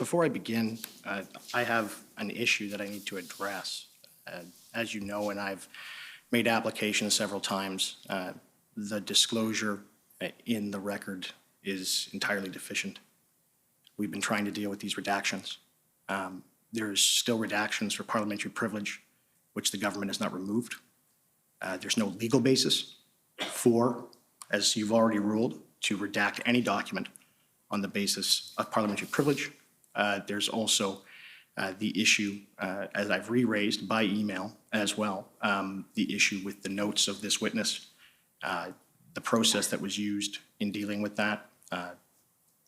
Before I begin, I have an issue that I need to address. As you know, and I've made applications several times, the disclosure in the record is entirely deficient. We've been trying to deal with these redactions. There's still redactions for parliamentary privilege, which the government has not removed. There's no legal basis for, as you've already ruled, to redact any document on the basis of parliamentary privilege. There's also the issue, as I've re-raised by email as well, the issue with the notes of this witness. The process that was used in dealing with that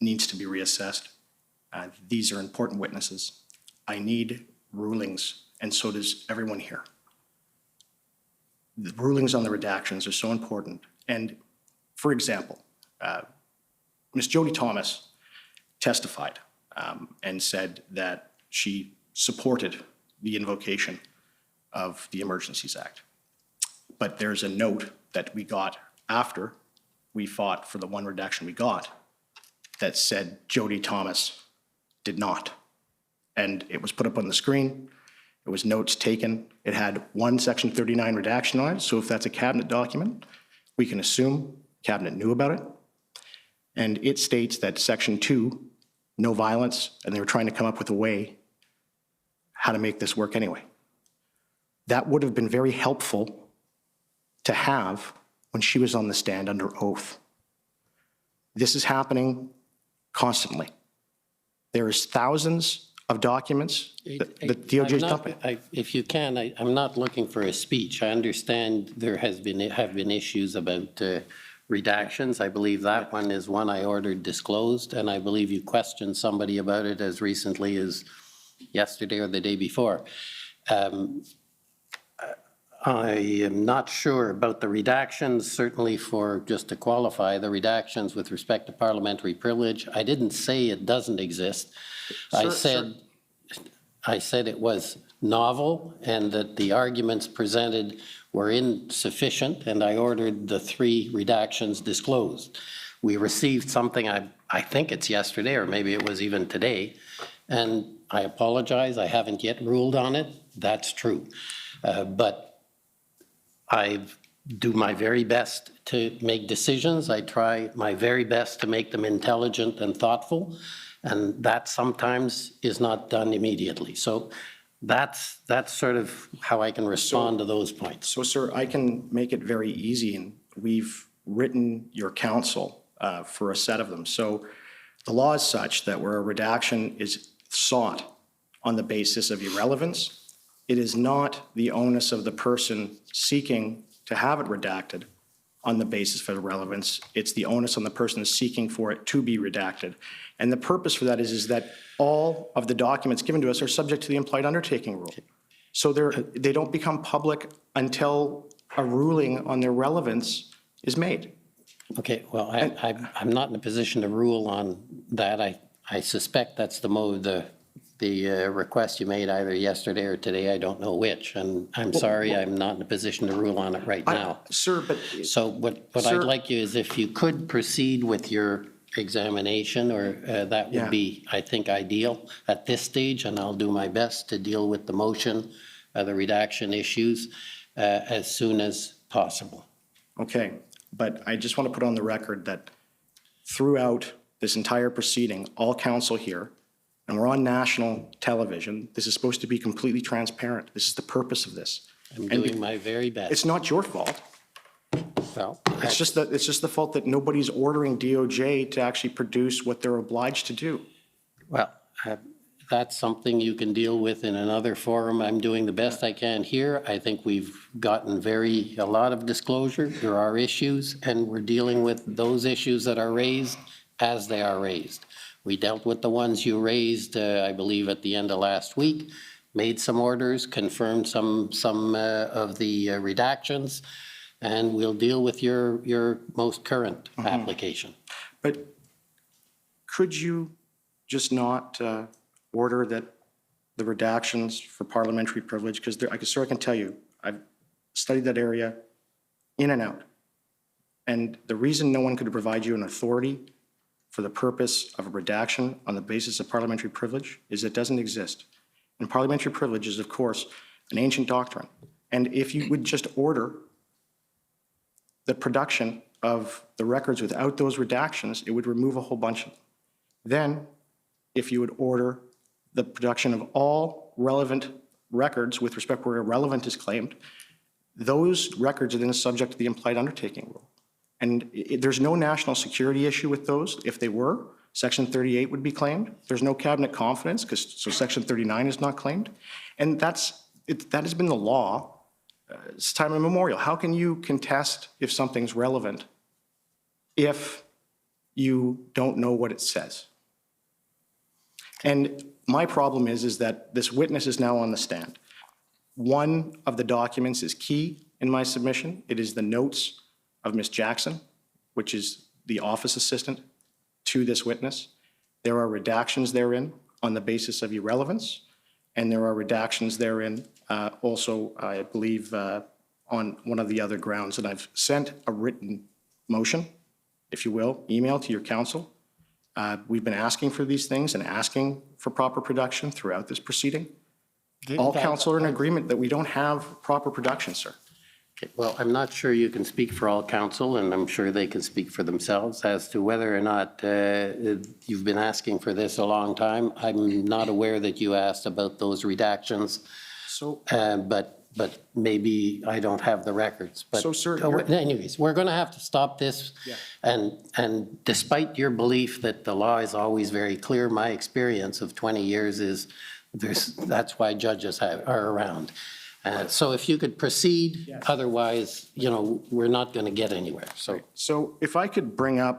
needs to be reassessed. These are important witnesses. I need rulings, and so does everyone here. The rulings on the redactions are so important. And for example, Ms. Jody Thomas testified and said that she supported the invocation of the Emergencies Act. But there's a note that we got after we fought for the one redaction we got that said Jody Thomas did not. And it was put up on the screen. It was notes taken. It had one Section 39 redaction on it. So if that's a cabinet document, we can assume cabinet knew about it. And it states that Section 2, no violence, and they were trying to come up with a way how to make this work anyway. That would have been very helpful to have when she was on the stand under oath. This is happening constantly. There is thousands of documents that the DOJ is dumping. If you can, I'm not looking for a speech. I understand there have been issues about redactions. I believe that one is one I ordered disclosed, and I believe you questioned somebody about it as recently as yesterday or the day before. I am not sure about the redactions, certainly for, just to qualify, the redactions with respect to parliamentary privilege. I didn't say it doesn't exist. I said it was novel and that the arguments presented were insufficient, and I ordered the 3 redactions disclosed. We received something, I think it's yesterday, or maybe it was even today, and I apologize, I haven't yet ruled on it. That's true. But I do my very best to make decisions. I try my very best to make them intelligent and thoughtful, and that sometimes is not done immediately. So that's sort of how I can respond to those points. So, sir, I can make it very easy, and we've written your counsel for a set of them. So the law is such that where a redaction is sought on the basis of irrelevance, it is not the onus of the person seeking to have it redacted on the basis of relevance. It's the onus on the person seeking for it to be redacted. And the purpose for that is that all of the documents given to us are subject to the implied undertaking rule. So they don't become public until a ruling on their relevance is made. Okay, well, I'm not in a position to rule on that. I suspect that's the request you made either yesterday or today. I don't know which, and I'm sorry, I'm not in a position to rule on it right now. Sir, but... So what I'd like you is if you could proceed with your examination, or that would be, I think, ideal at this stage, and I'll do my best to deal with the motion, the redaction issues, as soon as possible. Okay, but I just want to put on the record that throughout this entire proceeding, all counsel here, and we're on national television, this is supposed to be completely transparent. This is the purpose of this. I'm doing my very best. It's not your fault. Well, It's just the fault that nobody's ordering DOJ to actually produce what they're obliged to do. Well, that's something you can deal with in another forum. I'm doing the best I can here. I think we've gotten a lot of disclosure. There are issues, and we're dealing with those issues that are raised as they are raised. We dealt with the ones you raised, I believe, at the end of last week, made some orders, confirmed some of the redactions, and we'll deal with your most current application. But could you just not order that the redactions for parliamentary privilege, because I can tell you, I've studied that area in and out. And the reason no one could provide you an authority for the purpose of a redaction on the basis of parliamentary privilege is it doesn't exist. And parliamentary privilege is, of course, an ancient doctrine. And if you would just order the production of the records without those redactions, it would remove a whole bunch of them. Then, if you would order the production of all relevant records with respect where irrelevant is claimed, those records are then subject to the implied undertaking rule. And there's no national security issue with those. If they were, Section 38 would be claimed. There's no cabinet confidence, so Section 39 is not claimed. And that has been the law since time immemorial. How can you contest if something's relevant if you don't know what it says? And my problem is that this witness is now on the stand. One of the documents is key in my submission. It is the notes of Ms. Jackson, which is the office assistant to this witness. There are redactions therein on the basis of irrelevance, and there are redactions therein also, I believe, on one of the other grounds. And I've sent a written motion, if you will, email to your council. We've been asking for these things and asking for proper production throughout this proceeding. All council are in agreement that we don't have proper production, sir. Okay, well, I'm not sure you can speak for all council, and I'm sure they can speak for themselves as to whether or not you've been asking for this a long time. I'm not aware that you asked about those redactions, So, but maybe I don't have the records. But So, sir, anyways, we're going to have to stop this. Yeah. And despite your belief that the law is always very clear, my experience of 20 years is that's why judges are around. So if you could proceed, otherwise, we're not going to get anywhere. So if I could bring up